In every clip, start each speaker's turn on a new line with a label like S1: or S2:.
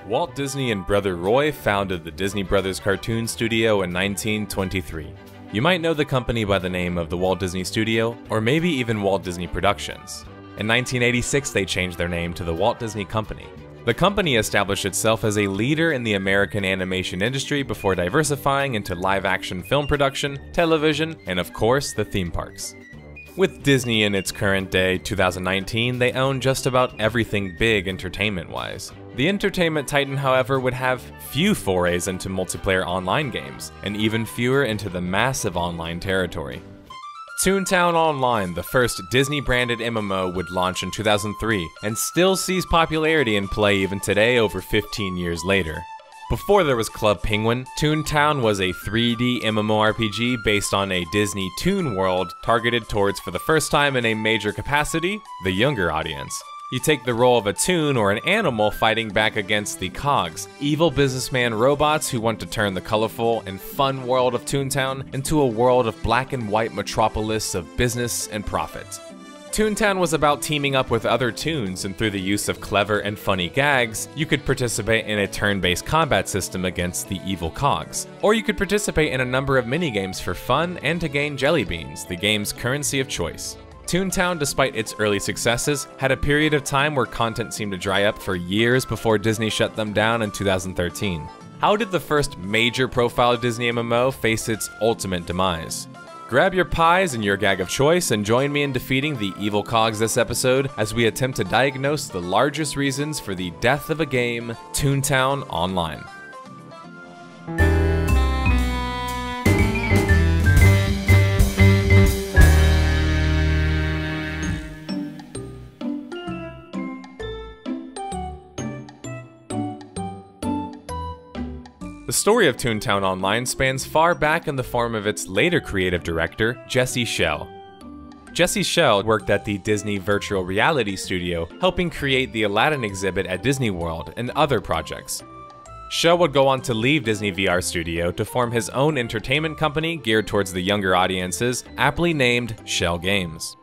S1: Walt Disney and brother Roy founded the Disney Brothers Cartoon Studio in 1923. You might know the company by the name of the Walt Disney Studio, or maybe even Walt Disney Productions. In 1986, they changed their name to the Walt Disney Company. The company established itself as a leader in the American animation industry before diversifying into live-action film production, television, and of course, the theme parks. With Disney in its current day, 2019, they own just about everything big entertainment-wise. The entertainment titan, however, would have few forays into multiplayer online games, and even fewer into the massive online territory. Toontown Online, the first Disney-branded MMO, would launch in 2003, and still sees popularity in play even today over 15 years later. Before there was Club Penguin, Toontown was a 3D MMORPG based on a Disney Toonworld targeted towards, for the first time in a major capacity, the younger audience. You take the role of a toon or an animal fighting back against the Cogs, evil businessman robots who want to turn the colorful and fun world of Toontown into a world of black and white metropolis of business and profit. Toontown was about teaming up with other toons, and through the use of clever and funny gags, you could participate in a turn-based combat system against the evil Cogs. Or you could participate in a number of minigames for fun and to gain jelly beans, the game's currency of choice. Toontown, despite its early successes, had a period of time where content seemed to dry up for years before Disney shut them down in 2013. How did the first major profile Disney MMO face its ultimate demise? Grab your pies and your gag of choice and join me in defeating the evil Cogs this episode as we attempt to diagnose the largest reasons for the death of a game, Toontown Online. The story of Toontown Online spans far back in the form of its later creative director, Jesse Schell. Jesse Schell worked at the Disney Virtual Reality Studio, helping create the Aladdin exhibit at Disney World and other projects. Schell would go on to leave Disney VR Studio to form his own entertainment company geared towards the younger audiences, aptly named Schell Games.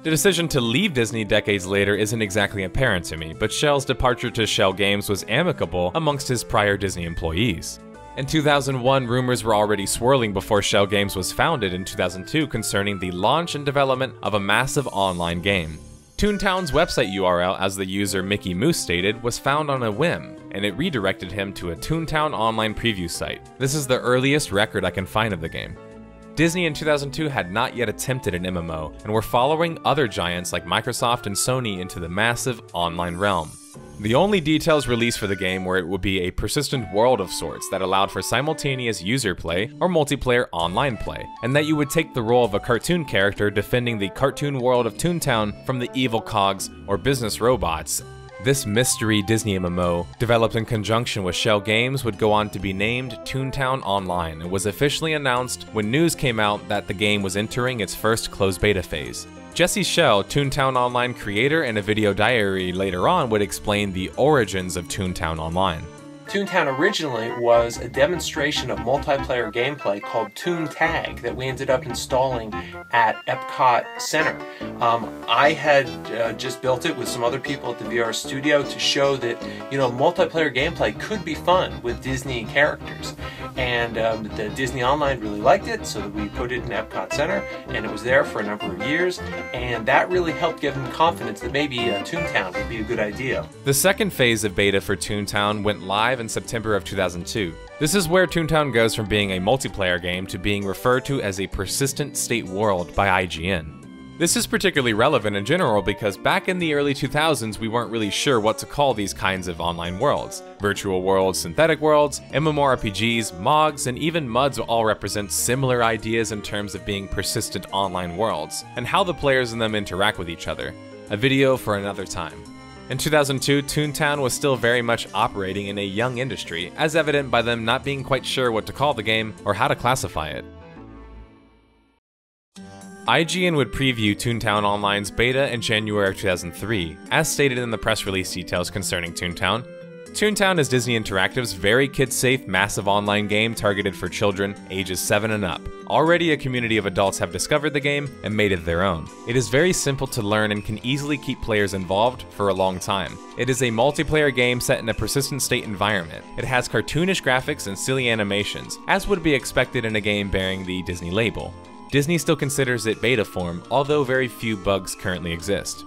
S1: The decision to leave Disney decades later isn't exactly apparent to me, but Schell's departure to Schell Games was amicable amongst his prior Disney employees. In 2001, rumors were already swirling before Schell Games was founded in 2002 concerning the launch and development of a massive online game. Toontown's website URL, as the user Mickey Moose stated, was found on a whim, and it redirected him to a Toontown online preview site. This is the earliest record I can find of the game. Disney in 2002 had not yet attempted an MMO, and were following other giants like Microsoft and Sony into the massive online realm. The only details released for the game were it would be a persistent world of sorts that allowed for simultaneous user play or multiplayer online play, and that you would take the role of a cartoon character defending the cartoon world of Toontown from the evil Cogs or business robots. This mystery Disney MMO, developed in conjunction with Schell Games, would go on to be named Toontown Online and was officially announced when news came out that the game was entering its first closed beta phase. Jesse Schell, Toontown Online creator, in a video diary later on would explain the origins of Toontown Online.
S2: Toontown originally was a demonstration of multiplayer gameplay called Toon Tag that we ended up installing at Epcot Center. I had just built it with some other people at the VR studio to show that, multiplayer gameplay could be fun with Disney characters. And the Disney Online really liked it, so we put it in Epcot Center, and it was there for a number of years, and that really helped give them confidence that maybe Toontown would be a good idea.
S1: The second phase of beta for Toontown went live in September of 2002. This is where Toontown goes from being a multiplayer game to being referred to as a persistent state world by IGN. This is particularly relevant in general because back in the early 2000s we weren't really sure what to call these kinds of online worlds. Virtual worlds, synthetic worlds, MMORPGs, MOGs, and even MUDs all represent similar ideas in terms of being persistent online worlds, and how the players in them interact with each other. A video for another time. In 2002, Toontown was still very much operating in a young industry, as evident by them not being quite sure what to call the game or how to classify it. IGN would preview Toontown Online's beta in January of 2003. As stated in the press release details concerning Toontown, Toontown is Disney Interactive's very kid-safe, massive online game targeted for children ages 7 and up. Already a community of adults have discovered the game and made it their own. It is very simple to learn and can easily keep players involved for a long time. It is a multiplayer game set in a persistent state environment. It has cartoonish graphics and silly animations, as would be expected in a game bearing the Disney label. Disney still considers it beta form, although very few bugs currently exist.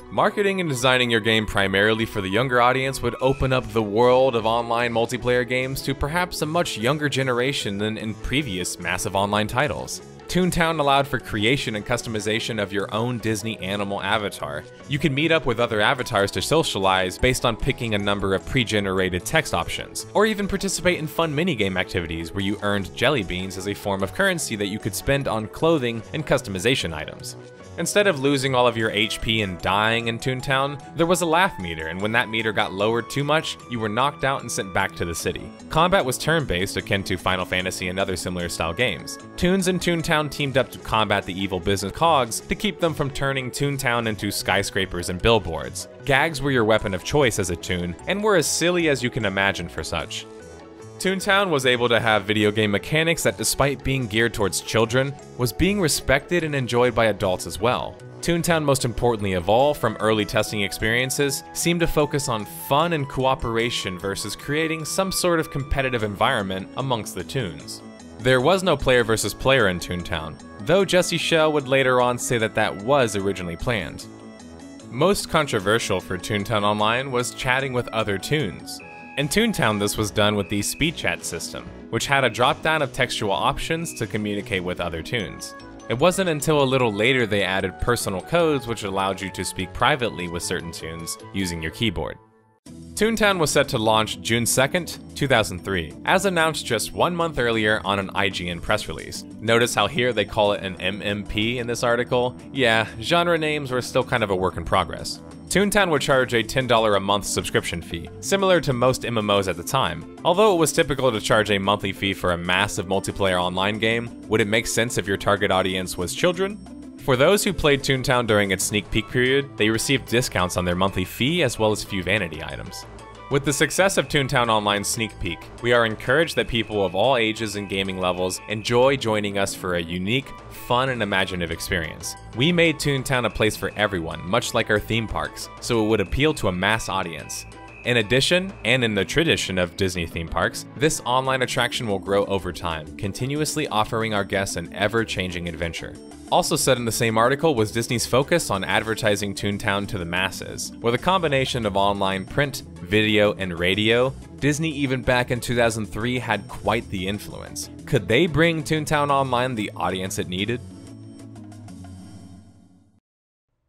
S1: Marketing and designing your game primarily for the younger audience would open up the world of online multiplayer games to perhaps a much younger generation than in previous massive online titles. Toontown allowed for creation and customization of your own Disney animal avatar. You can meet up with other avatars to socialize based on picking a number of pre-generated text options, or even participate in fun minigame activities where you earned jelly beans as a form of currency that you could spend on clothing and customization items. Instead of losing all of your HP and dying in Toontown, there was a laugh meter, and when that meter got lowered too much, you were knocked out and sent back to the city. Combat was turn-based, akin to Final Fantasy and other similar style games. Toons and Toontown teamed up to combat the evil business cogs to keep them from turning Toontown into skyscrapers and billboards. Gags were your weapon of choice as a toon, and were as silly as you can imagine for such. Toontown was able to have video game mechanics that, despite being geared towards children, was being respected and enjoyed by adults as well. Toontown, most importantly of all, from early testing experiences, seemed to focus on fun and cooperation versus creating some sort of competitive environment amongst the toons. There was no player versus player in Toontown, though Jesse Shell would later on say that that was originally planned. Most controversial for Toontown Online was chatting with other toons. In Toontown, this was done with the speed chat system, which had a drop-down of textual options to communicate with other toons. It wasn't until a little later they added personal codes which allowed you to speak privately with certain toons using your keyboard. Toontown was set to launch June 2nd, 2003, as announced just 1 month earlier on an IGN press release. Notice how here they call it an MMP in this article? Yeah, genre names were still kind of a work in progress. Toontown would charge a $10 a month subscription fee, similar to most MMOs at the time. Although it was typical to charge a monthly fee for a massive multiplayer online game, would it make sense if your target audience was children? For those who played Toontown during its sneak peek period, they received discounts on their monthly fee as well as few vanity items. With the success of Toontown Online's sneak peek, we are encouraged that people of all ages and gaming levels enjoy joining us for a unique, fun, and imaginative experience. We made Toontown a place for everyone, much like our theme parks, so it would appeal to a mass audience. In addition, and in the tradition of Disney theme parks, this online attraction will grow over time, continuously offering our guests an ever-changing adventure. Also said in the same article was Disney's focus on advertising Toontown to the masses. With a combination of online print, video, and radio, Disney even back in 2003 had quite the influence. Could they bring Toontown Online the audience it needed?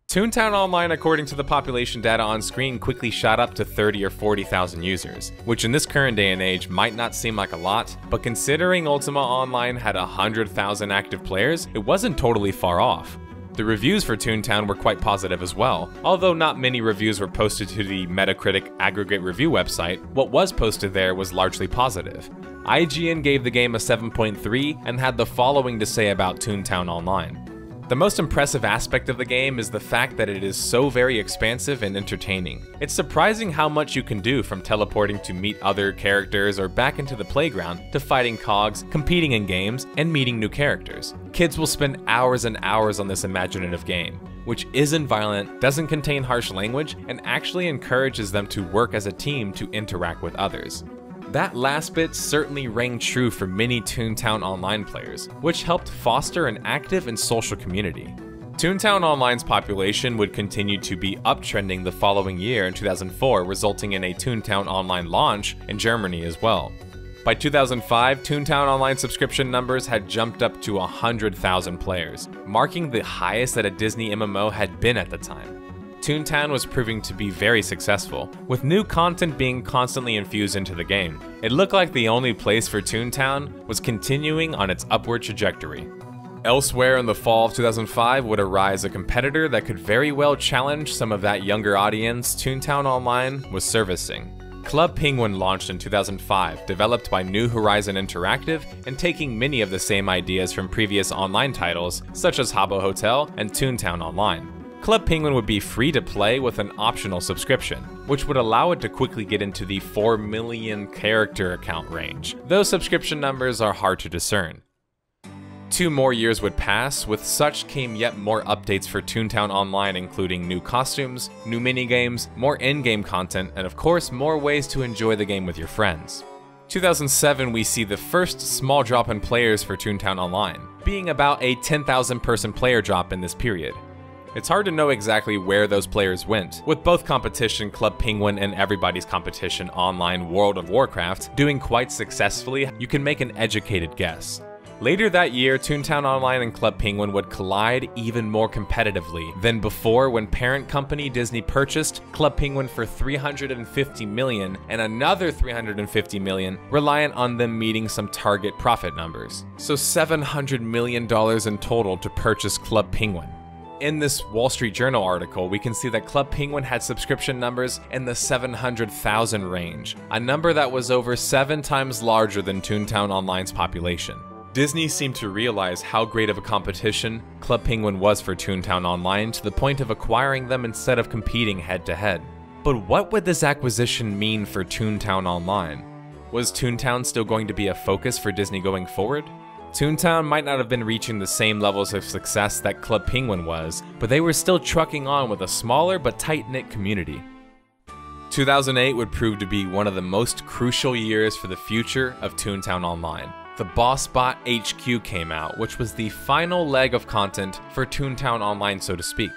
S1: Toontown Online, according to the population data on screen, quickly shot up to 30 or 40,000 users, which in this current day and age might not seem like a lot, but considering Ultima Online had 100,000 active players, it wasn't totally far off. The reviews for Toontown were quite positive as well. Although not many reviews were posted to the Metacritic aggregate review website, what was posted there was largely positive. IGN gave the game a 7.3 and had the following to say about Toontown Online. The most impressive aspect of the game is the fact that it is so very expansive and entertaining. It's surprising how much you can do, from teleporting to meet other characters or back into the playground to fighting cogs, competing in games, and meeting new characters. Kids will spend hours and hours on this imaginative game, which isn't violent, doesn't contain harsh language, and actually encourages them to work as a team to interact with others. That last bit certainly rang true for many Toontown Online players, which helped foster an active and social community. Toontown Online's population would continue to be uptrending the following year in 2004, resulting in a Toontown Online launch in Germany as well. By 2005, Toontown Online subscription numbers had jumped up to 100,000 players, marking the highest that a Disney MMO had been at the time. Toontown was proving to be very successful, with new content being constantly infused into the game. It looked like the only place for Toontown was continuing on its upward trajectory. Elsewhere in the fall of 2005 would arise a competitor that could very well challenge some of that younger audience Toontown Online was servicing. Club Penguin launched in 2005, developed by New Horizon Interactive and taking many of the same ideas from previous online titles such as Habbo Hotel and Toontown Online. Club Penguin would be free to play with an optional subscription, which would allow it to quickly get into the 4 million character account range. Those subscription numbers are hard to discern. 2 more years would pass, with such came yet more updates for Toontown Online, including new costumes, new minigames, more in-game content, and of course more ways to enjoy the game with your friends. 2007 we see the first small drop in players for Toontown Online, being about a 10,000 person player drop in this period. It's hard to know exactly where those players went, with both competition Club Penguin and Everybody's Competition Online World of Warcraft doing quite successfully. You can make an educated guess. Later that year, Toontown Online and Club Penguin would collide even more competitively than before when parent company Disney purchased Club Penguin for $350 million and another $350 million, reliant on them meeting some target profit numbers. So $700 million in total to purchase Club Penguin. In this Wall Street Journal article, we can see that Club Penguin had subscription numbers in the 700,000 range, a number that was over 7 times larger than Toontown Online's population. Disney seemed to realize how great of a competition Club Penguin was for Toontown Online to the point of acquiring them instead of competing head-to-head. But what would this acquisition mean for Toontown Online? Was Toontown still going to be a focus for Disney going forward? Toontown might not have been reaching the same levels of success that Club Penguin was, but they were still trucking on with a smaller but tight-knit community. 2008 would prove to be one of the most crucial years for the future of Toontown Online. The BossBot HQ came out, which was the final leg of content for Toontown Online, so to speak,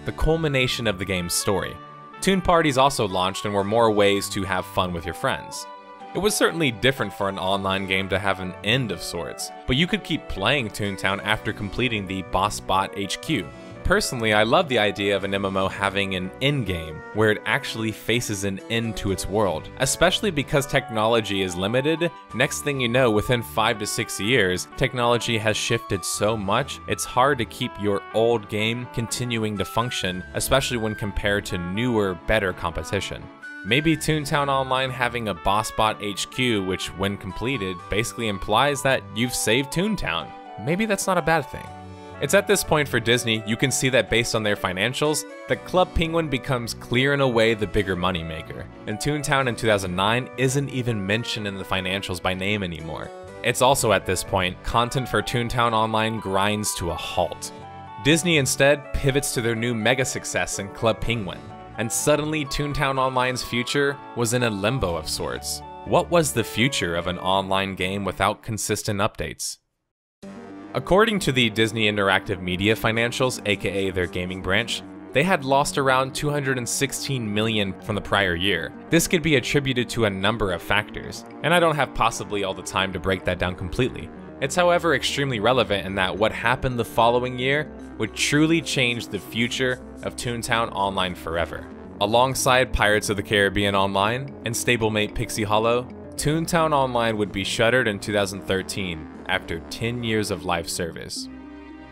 S1: the culmination of the game's story. Toon Parties also launched and were more ways to have fun with your friends. It was certainly different for an online game to have an end of sorts, but you could keep playing Toontown after completing the BossBot HQ. Personally, I love the idea of an MMO having an endgame, where it actually faces an end to its world, especially because technology is limited. Next thing you know, within 5 to 6 years, technology has shifted so much, it's hard to keep your old game continuing to function, especially when compared to newer, better competition. Maybe Toontown Online having a BossBot HQ, which when completed, basically implies that you've saved Toontown. Maybe that's not a bad thing. It's at this point for Disney, you can see that based on their financials, that Club Penguin becomes clear in a way the bigger moneymaker, and Toontown in 2009 isn't even mentioned in the financials by name anymore. It's also at this point, content for Toontown Online grinds to a halt. Disney instead pivots to their new mega success in Club Penguin, and suddenly Toontown Online's future was in a limbo of sorts. What was the future of an online game without consistent updates? According to the Disney Interactive Media financials, aka their gaming branch, they had lost around $216 million from the prior year. This could be attributed to a number of factors, and I don't have possibly all the time to break that down completely. It's however extremely relevant in that what happened the following year would truly change the future of Toontown Online forever. Alongside Pirates of the Caribbean Online and stablemate Pixie Hollow, Toontown Online would be shuttered in 2013 after 10 years of live service.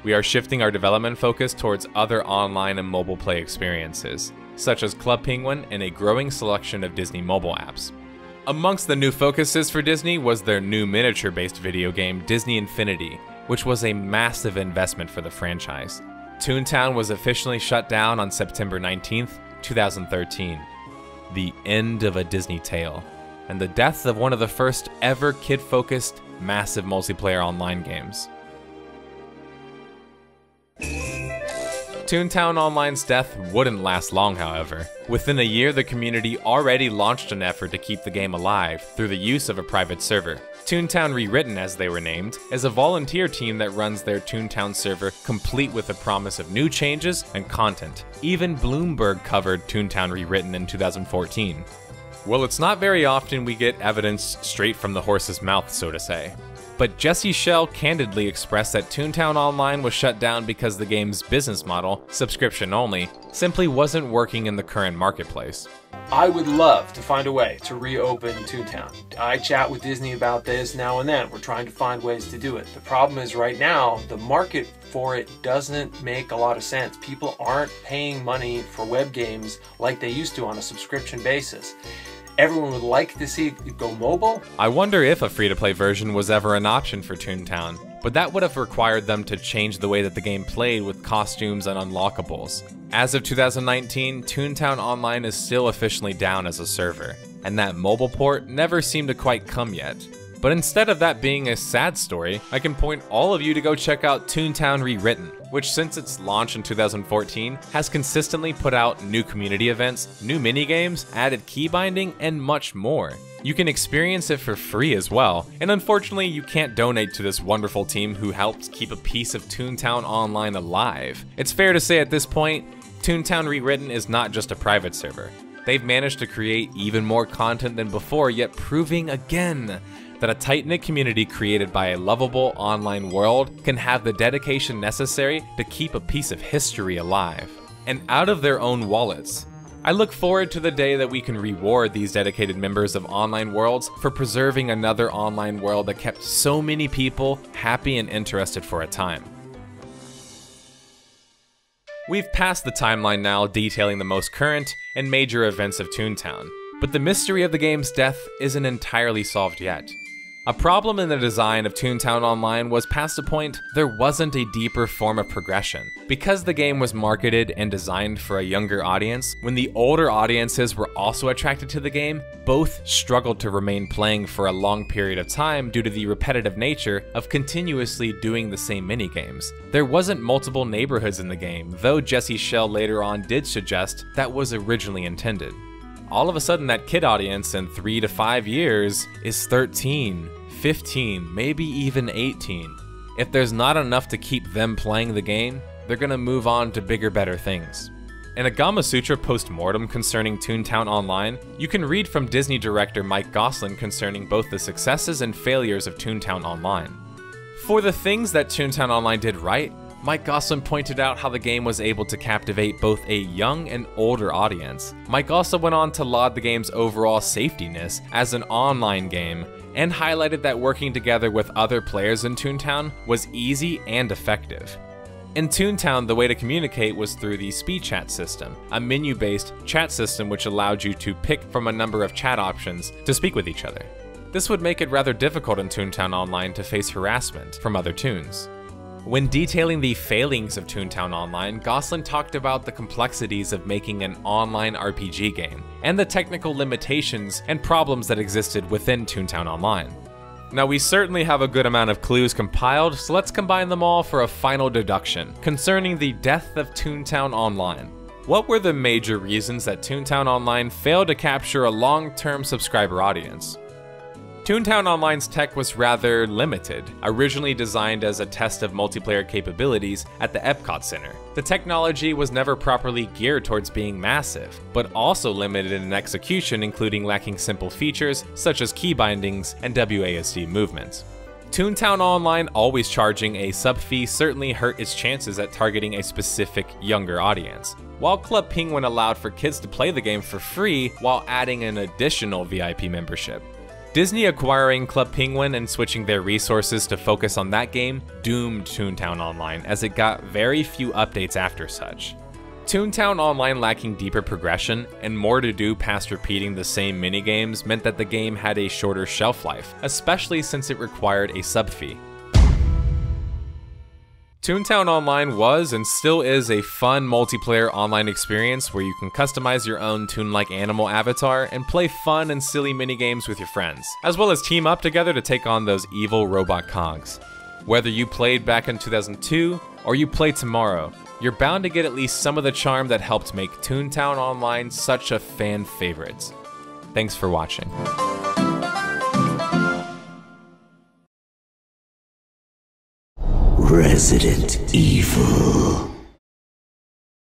S1: We are shifting our development focus towards other online and mobile play experiences, such as Club Penguin and a growing selection of Disney mobile apps. Amongst the new focuses for Disney was their new miniature-based video game Disney Infinity, which was a massive investment for the franchise. Toontown was officially shut down on September 19th, 2013. The end of a Disney tale, and the death of one of the first ever kid-focused, massive multiplayer online games. Toontown Online's death wouldn't last long, however. Within a year, the community already launched an effort to keep the game alive through the use of a private server. Toontown Rewritten, as they were named, is a volunteer team that runs their Toontown server, complete with the promise of new changes and content. Even Bloomberg covered Toontown Rewritten in 2014. Well, it's not very often we get evidence straight from the horse's mouth, so to say. But Jesse Schell candidly expressed that Toontown Online was shut down because the game's business model, subscription only, simply wasn't working in the current marketplace.
S2: I would love to find a way to reopen Toontown. I chat with Disney about this now and then. We're trying to find ways to do it. The problem is right now, the market for it doesn't make a lot of sense. People aren't paying money for web games like they used to on a subscription basis. Everyone would like to see it go mobile.
S1: I wonder if a free-to-play version was ever an option for Toontown, but that would have required them to change the way that the game played with costumes and unlockables. As of 2019, Toontown Online is still officially down as a server, and that mobile port never seemed to quite come yet. But instead of that being a sad story, I can point all of you to go check out Toontown Rewritten, which since its launch in 2014 has consistently put out new community events, new minigames, added key binding, and much more. You can experience it for free as well, and unfortunately you can't donate to this wonderful team who helped keep a piece of Toontown Online alive. It's fair to say at this point, Toontown Rewritten is not just a private server. They've managed to create even more content than before, yet proving again that a tight-knit community created by a lovable online world can have the dedication necessary to keep a piece of history alive, and out of their own wallets. I look forward to the day that we can reward these dedicated members of online worlds for preserving another online world that kept so many people happy and interested for a time. We've passed the timeline now detailing the most current and major events of Toontown, but the mystery of the game's death isn't entirely solved yet. A problem in the design of Toontown Online was past a point there wasn't a deeper form of progression. Because the game was marketed and designed for a younger audience, when the older audiences were also attracted to the game, both struggled to remain playing for a long period of time due to the repetitive nature of continuously doing the same minigames. There wasn't multiple neighborhoods in the game, though Jesse Shell later on did suggest that was originally intended. All of a sudden that kid audience in 3 to 5 years is 13, 15, maybe even 18. If there's not enough to keep them playing the game, they're gonna move on to bigger, better things. In a Gama Sutra post-mortem concerning Toontown Online, you can read from Disney director Mike Gosselin concerning both the successes and failures of Toontown Online. For the things that Toontown Online did right, Mike Gosselin pointed out how the game was able to captivate both a young and older audience. Mike also went on to laud the game's overall safetiness as an online game, and highlighted that working together with other players in Toontown was easy and effective. In Toontown, the way to communicate was through the speed chat system, a menu-based chat system which allowed you to pick from a number of chat options to speak with each other. This would make it rather difficult in Toontown Online to face harassment from other toons. When detailing the failings of Toontown Online, Gosselin talked about the complexities of making an online RPG game, and the technical limitations and problems that existed within Toontown Online. Now we certainly have a good amount of clues compiled, so let's combine them all for a final deduction concerning the death of Toontown Online. What were the major reasons that Toontown Online failed to capture a long-term subscriber audience? Toontown Online's tech was rather limited, originally designed as a test of multiplayer capabilities at the Epcot Center. The technology was never properly geared towards being massive, but also limited in execution, including lacking simple features such as key bindings and WASD movement. Toontown Online always charging a sub-fee certainly hurt its chances at targeting a specific younger audience, while Club Penguin allowed for kids to play the game for free while adding an additional VIP membership. Disney acquiring Club Penguin and switching their resources to focus on that game doomed Toontown Online, as it got very few updates after such. Toontown Online lacking deeper progression and more to do past repeating the same minigames meant that the game had a shorter shelf life, especially since it required a sub-fee. Toontown Online was and still is a fun multiplayer online experience where you can customize your own toon-like animal avatar and play fun and silly minigames with your friends, as well as team up together to take on those evil robot cogs. Whether you played back in 2002 or you play tomorrow, you're bound to get at least some of the charm that helped make Toontown Online such a fan favorite. Thanks for watching.
S3: Resident Evil.